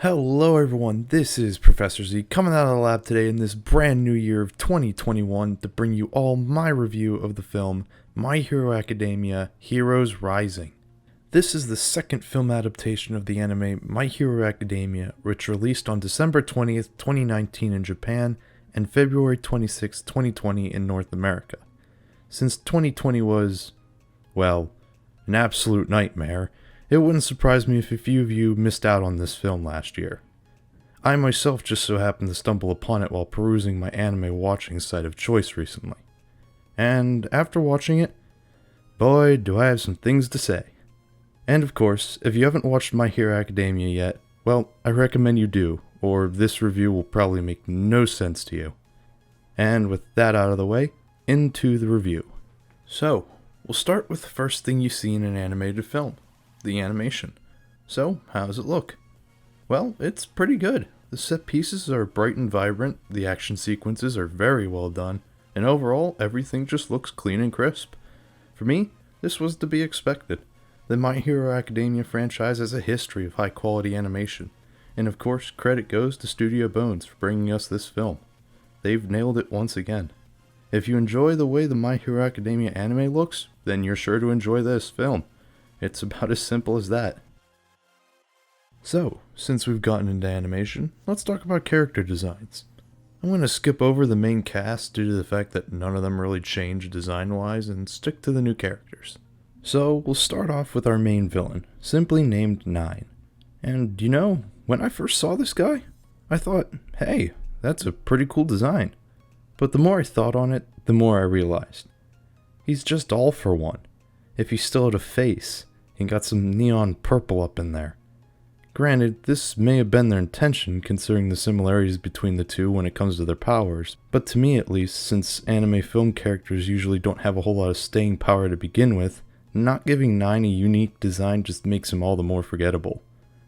Hello everyone, this is Professor Z coming out of the lab today in this brand new year of 2021 to bring you all my review of the film My Hero Academia Heroes Rising. This is the second film adaptation of the anime My Hero Academia, which released on December 20th, 2019 in Japan and February 26th, 2020 in North America. Since 2020 was, well, an absolute nightmare, it wouldn't surprise me if a few of you missed out on this film last year. I myself just so happened to stumble upon it while perusing my anime watching site of choice recently. And after watching it, boy do I have some things to say. And of course, if you haven't watched My Hero Academia yet, well, I recommend you do, or this review will probably make no sense to you. And with that out of the way, into the review. So, we'll start with the first thing you see in an animated film. The animation. So, how does it look? Well, it's pretty good. The set pieces are bright and vibrant, the action sequences are very well done, and overall, everything just looks clean and crisp. For me, this was to be expected. The My Hero Academia franchise has a history of high quality animation, and of course, credit goes to Studio Bones for bringing us this film. They've nailed it once again. If you enjoy the way the My Hero Academia anime looks, then you're sure to enjoy this film. It's about as simple as that. So, since we've gotten into animation, let's talk about character designs. I'm going to skip over the main cast due to the fact that none of them really change design-wise and stick to the new characters. So, we'll start off with our main villain, simply named Nine. And you know, when I first saw this guy, I thought, hey, that's a pretty cool design. But the more I thought on it, the more I realized. He's just all for one. If he still had a face, and got some neon purple up in there. Granted, this may have been their intention considering the similarities between the two when it comes to their powers, but to me at least, since anime film characters usually don't have a whole lot of staying power to begin with, not giving Nine a unique design just makes him all the more forgettable.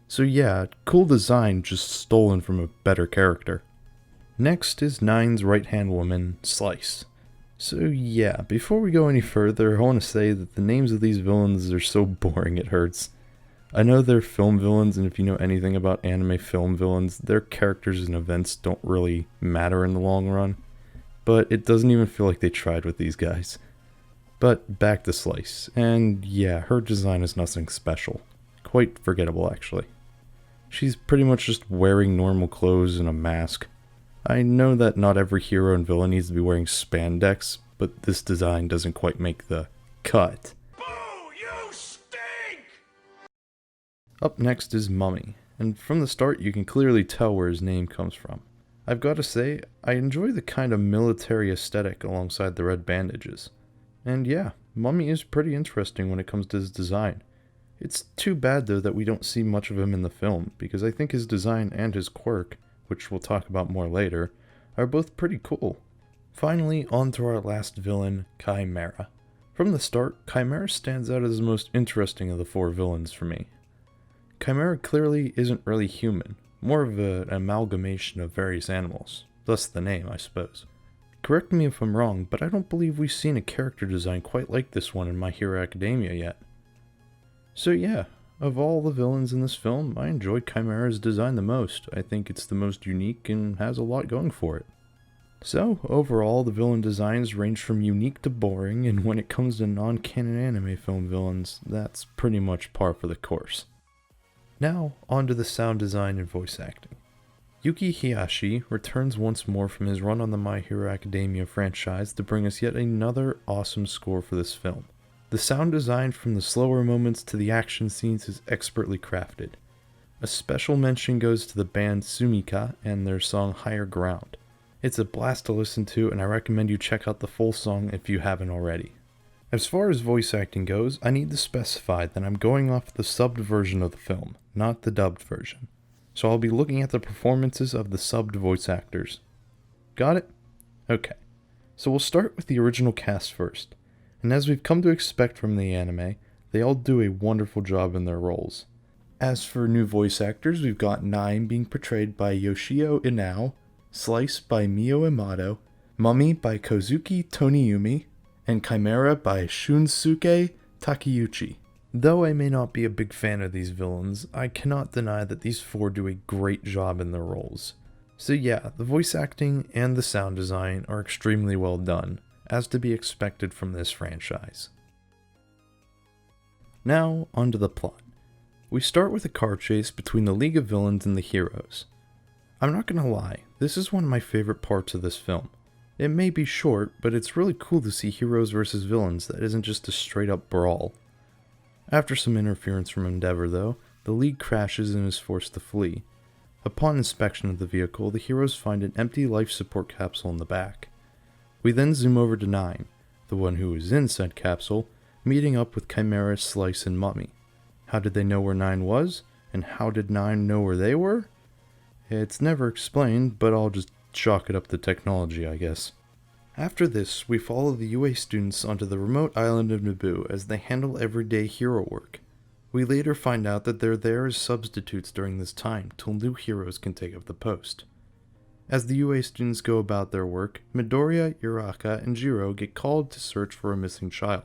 So yeah, cool design just stolen from a better character. Next is Nine's right-hand woman, Slice. So yeah, before we go any further, I want to say that the names of these villains are so boring it hurts. I know they're film villains, and if you know anything about anime film villains, their characters and events don't really matter in the long run. But it doesn't even feel like they tried with these guys. But back to Slice, and yeah, her design is nothing special. Quite forgettable actually. She's pretty much just wearing normal clothes and a mask. I know that not every hero and villain needs to be wearing spandex, but this design doesn't quite make the cut. Boo! You stink! Up next is Mummy, and from the start you can clearly tell where his name comes from. I've got to say, I enjoy the kind of military aesthetic alongside the red bandages. And yeah, Mummy is pretty interesting when it comes to his design. It's too bad though that we don't see much of him in the film, because I think his design and his quirk, which we'll talk about more later, are both pretty cool. Finally, on to our last villain, Chimera. From the start, Chimera stands out as the most interesting of the four villains for me. Chimera clearly isn't really human, more of an amalgamation of various animals, thus the name, I suppose. Correct me if I'm wrong, but I don't believe we've seen a character design quite like this one in My Hero Academia yet. So yeah, of all the villains in this film, I enjoyed Chimera's design the most. I think it's the most unique and has a lot going for it. So, overall, the villain designs range from unique to boring, and when it comes to non-canon anime film villains, that's pretty much par for the course. Now, on to the sound design and voice acting. Yuki Hiyashi returns once more from his run on the My Hero Academia franchise to bring us yet another awesome score for this film. The sound design from the slower moments to the action scenes is expertly crafted. A special mention goes to the band Sumika and their song Higher Ground. It's a blast to listen to, and I recommend you check out the full song if you haven't already. As far as voice acting goes, I need to specify that I'm going off the subbed version of the film, not the dubbed version. So I'll be looking at the performances of the subbed voice actors. Got it? Okay. So we'll start with the original cast first. And as we've come to expect from the anime, they all do a wonderful job in their roles. As for new voice actors, we've got Nine being portrayed by Yoshio Inao, Slice by Mio Amato, Mummy by Kozuki Toniyumi, and Chimera by Shunsuke Takeuchi. Though I may not be a big fan of these villains, I cannot deny that these four do a great job in their roles. So yeah, the voice acting and the sound design are extremely well done, as to be expected from this franchise. Now, onto the plot. We start with a car chase between the League of Villains and the heroes. I'm not gonna lie, this is one of my favorite parts of this film. It may be short, but it's really cool to see heroes versus villains that isn't just a straight up brawl. After some interference from Endeavor though, the League crashes and is forced to flee. Upon inspection of the vehicle, the heroes find an empty life support capsule in the back. We then zoom over to Nine, the one who is in said capsule, meeting up with Chimera, Slice, and Mummy. How did they know where Nine was? And how did Nine know where they were? It's never explained, but I'll just chalk it up to technology, I guess. After this, we follow the UA students onto the remote island of Naboo as they handle everyday hero work. We later find out that they're there as substitutes during this time till new heroes can take up the post. As the UA students go about their work, Midoriya, Uraka, and Jiro get called to search for a missing child.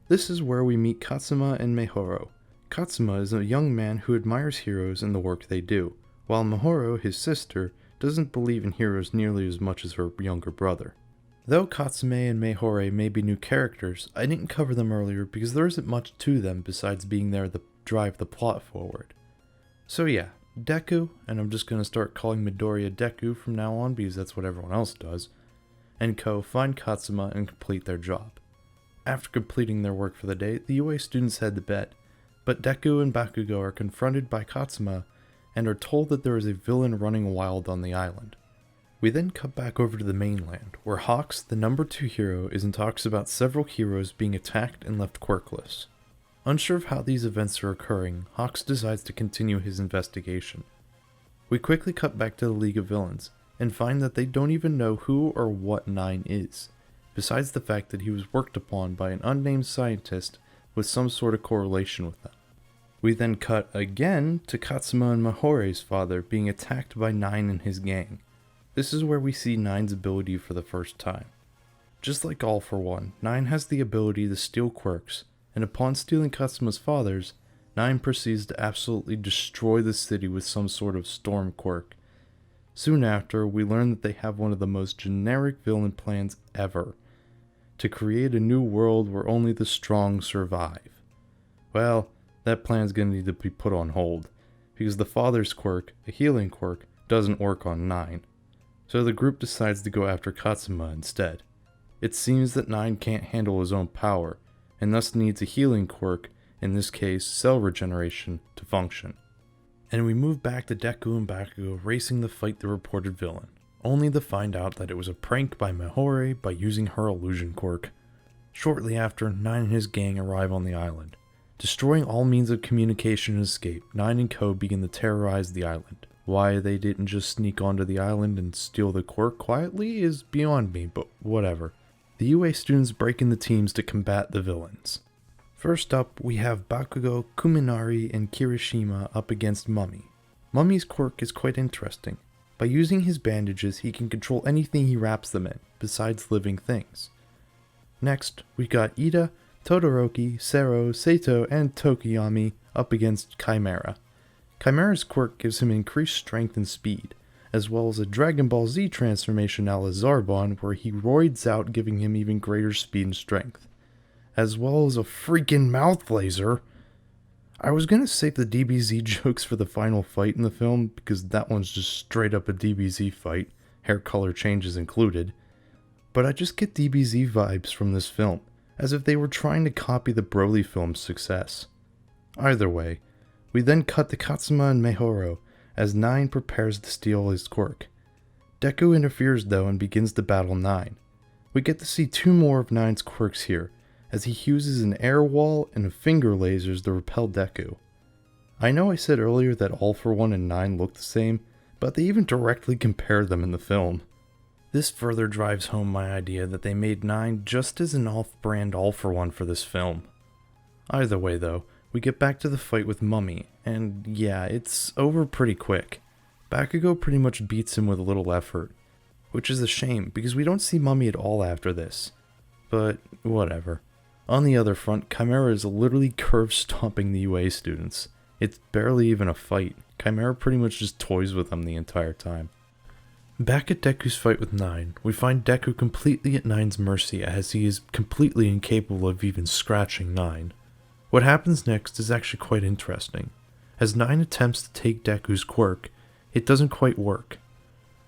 This is where we meet Katsuma and Mehoro. Katsuma is a young man who admires heroes and the work they do, while Mehoro, his sister, doesn't believe in heroes nearly as much as her younger brother. Though Katsume and Mehore may be new characters, I didn't cover them earlier because there isn't much to them besides being there to drive the plot forward. So yeah, Deku, and I'm just going to start calling Midoriya Deku from now on because that's what everyone else does, and Ko find Katsuma and complete their job. After completing their work for the day, the UA students head to bed, but Deku and Bakugo are confronted by Katsuma and are told that there is a villain running wild on the island. We then cut back over to the mainland, where Hawks, the number 2 hero, is in talks about several heroes being attacked and left quirkless. Unsure of how these events are occurring, Hawks decides to continue his investigation. We quickly cut back to the League of Villains, and find that they don't even know who or what Nine is, besides the fact that he was worked upon by an unnamed scientist with some sort of correlation with them. We then cut again to Katsuma and Mahore's father being attacked by Nine and his gang. This is where we see Nine's ability for the first time. Just like All for One, Nine has the ability to steal quirks, and upon stealing Katsuma's father's, Nine proceeds to absolutely destroy the city with some sort of storm quirk. Soon after, we learn that they have one of the most generic villain plans ever, to create a new world where only the strong survive. Well, that plan's gonna need to be put on hold, because the father's quirk, a healing quirk, doesn't work on Nine. So the group decides to go after Katsuma instead. It seems that Nine can't handle his own power, and thus needs a healing quirk, in this case cell regeneration, to function. And we move back to Deku and Bakugo racing to fight the reported villain, only to find out that it was a prank by Mehore by using her illusion quirk. Shortly after, Nine and his gang arrive on the island. Destroying all means of communication and escape, Nine and Ko begin to terrorize the island. Why they didn't just sneak onto the island and steal the quirk quietly is beyond me, but whatever. The UA students break into teams to combat the villains. First up, we have Bakugo, Kuminari, and Kirishima up against Mummy. Mummy's quirk is quite interesting. By using his bandages, he can control anything he wraps them in, besides living things. Next, we got Ida, Todoroki, Sero, Sato, and Tokiyami up against Chimera. Chimera's quirk gives him increased strength and speed, as well as a Dragon Ball Z transformation a la Zarbon where he roids out, giving him even greater speed and strength, as well as a freaking mouth laser. I was gonna save the DBZ jokes for the final fight in the film, because that one's just straight up a DBZ fight, hair color changes included, but I just get DBZ vibes from this film, as if they were trying to copy the Broly film's success. Either way, we then cut to Katsuma and Mehoro, as Nine prepares to steal his quirk. Deku interferes though and begins to battle Nine. We get to see 2 more of Nine's quirks here, as he uses an air wall and finger lasers to repel Deku. I know I said earlier that All for One and Nine look the same, but they even directly compare them in the film. This further drives home my idea that they made Nine just as an off-brand All for One for this film. Either way though, we get back to the fight with Mummy, and yeah, it's over pretty quick. Bakugo pretty much beats him with little effort, which is a shame because we don't see Mummy at all after this. But whatever. On the other front, Chimera is literally curve stomping the UA students. It's barely even a fight. Chimera pretty much just toys with them the entire time. Back at Deku's fight with Nine, we find Deku completely at Nine's mercy as he is completely incapable of even scratching Nine. What happens next is actually quite interesting. As Nine attempts to take Deku's quirk, it doesn't quite work.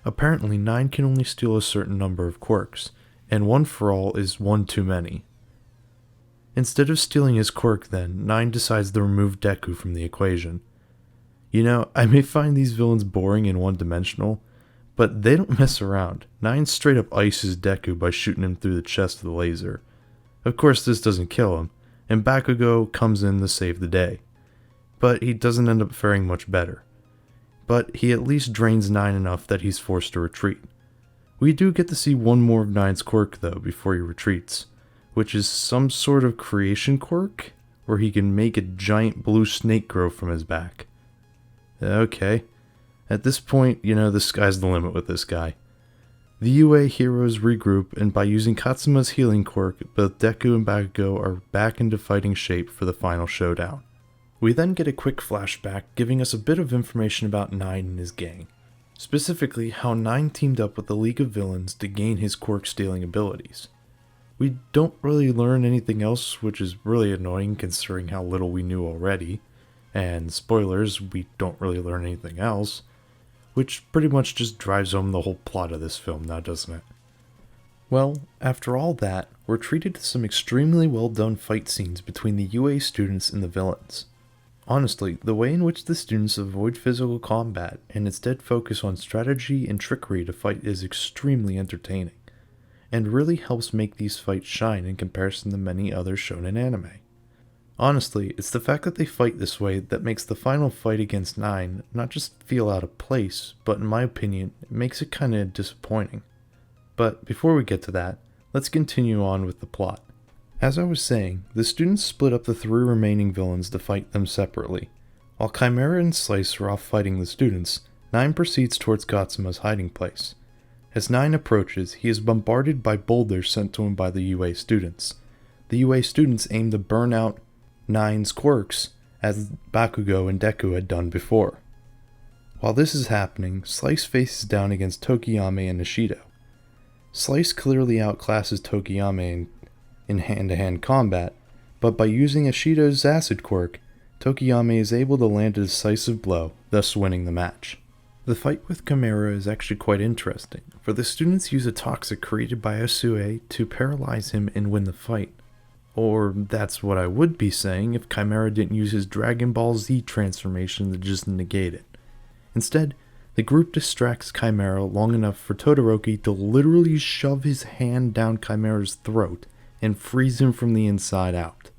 Apparently, Nine can only steal a certain number of quirks, and one for all is one too many. Instead of stealing his quirk then, Nine decides to remove Deku from the equation. You know, I may find these villains boring and one-dimensional, but they don't mess around. Nine straight up ices Deku by shooting him through the chest with a laser. Of course this doesn't kill him, and Bakugo comes in to save the day. But he doesn't end up faring much better. But he at least drains Nine enough that he's forced to retreat. We do get to see one more of Nine's quirk though before he retreats, which is some sort of creation quirk, where he can make a giant blue snake grow from his back. Okay. At this point, you know, the sky's the limit with this guy. The UA heroes regroup, and by using Katsuma's healing quirk, both Deku and Bakugo are back into fighting shape for the final showdown. We then get a quick flashback giving us a bit of information about Nine and his gang. Specifically, how Nine teamed up with the League of Villains to gain his quirk-stealing abilities. We don't really learn anything else, which is really annoying considering how little we knew already. And spoilers, we don't really learn anything else. Which pretty much just drives home the whole plot of this film now, doesn't it? Well, after all that, we're treated to some extremely well done fight scenes between the UA students and the villains. Honestly, the way in which the students avoid physical combat and instead focus on strategy and trickery to fight is extremely entertaining, and really helps make these fights shine in comparison to many other shonen anime. Honestly, it's the fact that they fight this way that makes the final fight against Nine not just feel out of place, but in my opinion, it makes it kinda disappointing. But before we get to that, let's continue on with the plot. As I was saying, the students split up the three remaining villains to fight them separately. While Chimera and Slice are off fighting the students, Nine proceeds towards Katsuma's hiding place. As Nine approaches, he is bombarded by boulders sent to him by the UA students. The UA students aim to burn out Nine's quirks, as Bakugo and Deku had done before. While this is happening, Slice faces down against Tokiyama and Ishido. Slice clearly outclasses Tokiyama in hand-to-hand combat, but by using Ishido's acid quirk, Tokiyama is able to land a decisive blow, thus winning the match. The fight with Chimera is actually quite interesting, for the students use a toxic created by Asue to paralyze him and win the fight. Or that's what I would be saying if Chimera didn't use his Dragon Ball Z transformation to just negate it. Instead, the group distracts Chimera long enough for Todoroki to literally shove his hand down Chimera's throat and freeze him from the inside out.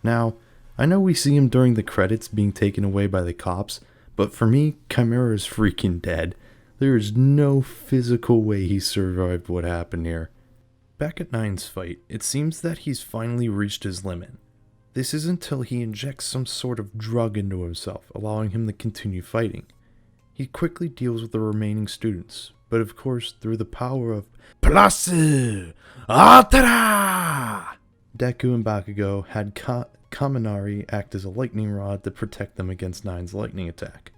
Now, I know we see him during the credits being taken away by the cops, but for me, Chimera is freaking dead. There is no physical way he survived what happened here. Back at Nine's fight, it seems that he's finally reached his limit. This is until he injects some sort of drug into himself, allowing him to continue fighting. He quickly deals with the remaining students, but of course through the power of Plus Ultra! Deku and Bakugo had Kaminari act as a lightning rod to protect them against Nine's lightning attack.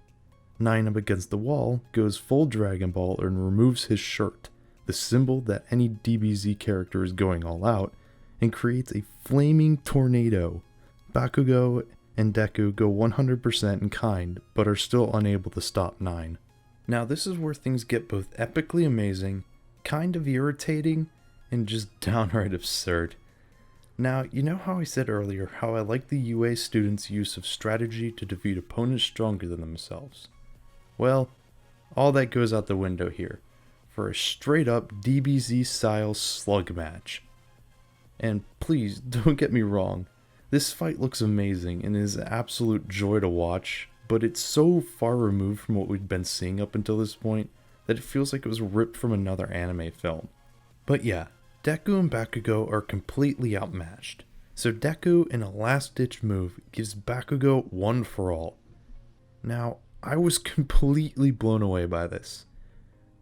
Nine up against the wall goes full Dragon Ball and removes his shirt, the symbol that any DBZ character is going all out, and creates a flaming tornado. Bakugo and Deku go 100% in kind, but are still unable to stop Nine. Now this is where things get both epically amazing, kind of irritating, and just downright absurd. Now, you know how I said earlier how I like the UA students' use of strategy to defeat opponents stronger than themselves? Well, all that goes out the window here, for a straight up DBZ style slug match. And please, don't get me wrong, this fight looks amazing and is an absolute joy to watch, but it's so far removed from what we'd been seeing up until this point that it feels like it was ripped from another anime film. But yeah, Deku and Bakugo are completely outmatched, so Deku in a last-ditch move gives Bakugo one for all. Now, I was completely blown away by this.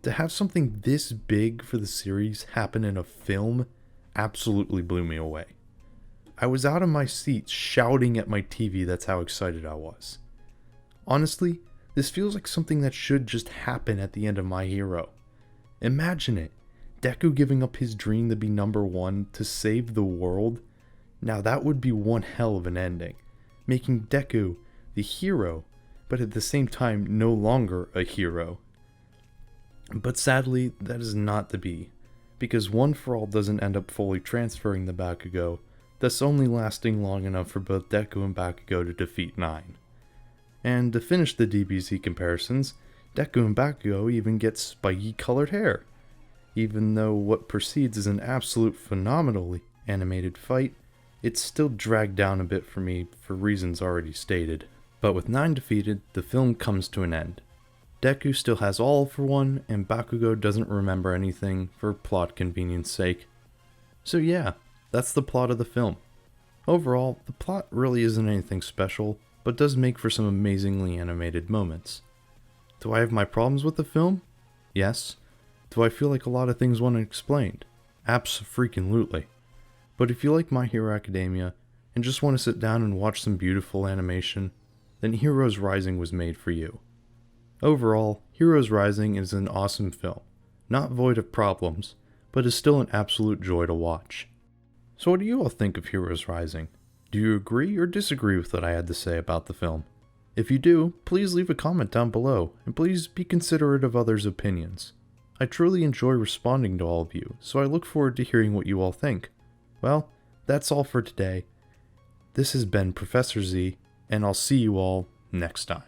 To have something this big for the series happen in a film absolutely blew me away. I was out of my seat shouting at my TV, that's how excited I was. Honestly, this feels like something that should just happen at the end of My Hero. Imagine it, Deku giving up his dream to be number 1 to save the world. Now that would be one hell of an ending, making Deku the hero, but at the same time no longer a hero. But sadly, that is not to be, because One For All doesn't end up fully transferring the Bakugo, thus only lasting long enough for both Deku and Bakugo to defeat Nine. And to finish the DBZ comparisons, Deku and Bakugo even get spiky colored hair. Even though what precedes is an absolute phenomenally animated fight, it's still dragged down a bit for me for reasons already stated. But with Nine defeated, the film comes to an end. Deku still has All For One, and Bakugo doesn't remember anything for plot convenience sake. So yeah, that's the plot of the film. Overall, the plot really isn't anything special, but does make for some amazingly animated moments. Do I have my problems with the film? Yes. Do I feel like a lot of things went unexplained? Abso-freaking-lutely. But if you like My Hero Academia, and just want to sit down and watch some beautiful animation, then Heroes Rising was made for you. Overall, Heroes Rising is an awesome film, not void of problems, but is still an absolute joy to watch. So what do you all think of Heroes Rising? Do you agree or disagree with what I had to say about the film? If you do, please leave a comment down below, and please be considerate of others' opinions. I truly enjoy responding to all of you, so I look forward to hearing what you all think. Well, that's all for today. This has been Professor Z, and I'll see you all next time.